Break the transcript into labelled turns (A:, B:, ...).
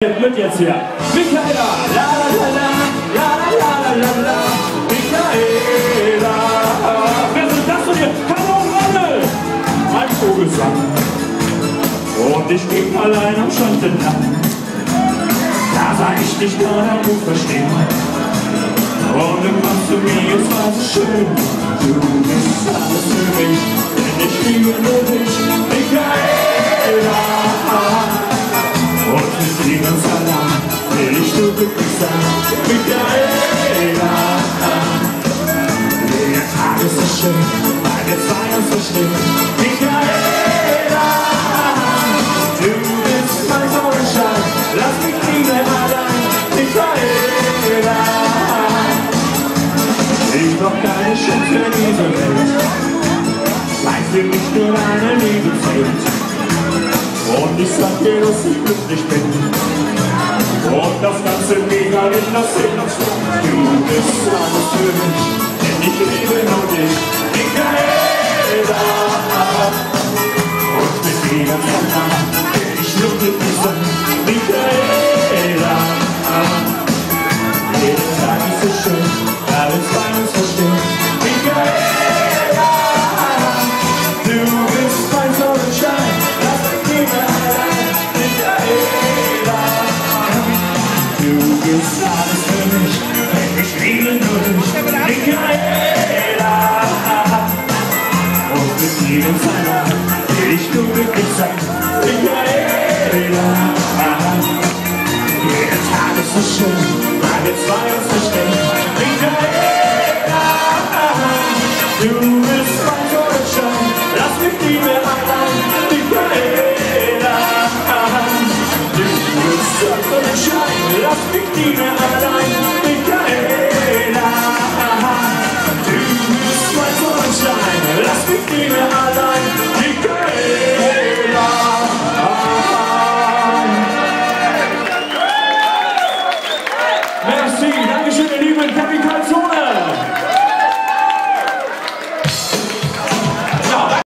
A: Mit jetzt hier. Michaela, la la la la, la la la la la, Michaela. Wer sind das von hier? Kanone! Ein Vogelsang. Und ich ging allein am Strand entlang. Da sah ich dich gerade am Ufer stehen. Und du kamst zu mir, es war so schön. Du bist alles für mich, denn ich liebe nur dich, Michaela. Und mit dir ganz allein will ich nur glücklich sein, Michaela. Der Tag ist so schön, weil wir zwei uns verstehen, Michaela. Du bist mein Sonnenschein, lass mich nie mehr allein, Michaela. Ich brauch keine Schutz für diese Welt, weil für mich nur deine Liebe zählt. Und ich sag dir, dass ich glücklich bin. Und das ganze Mega in das Himmelsland. Du bist alles für mich, denn ich liebe nur dich, Michaela. Und mit dir ganz allein will ich nur glücklich sein.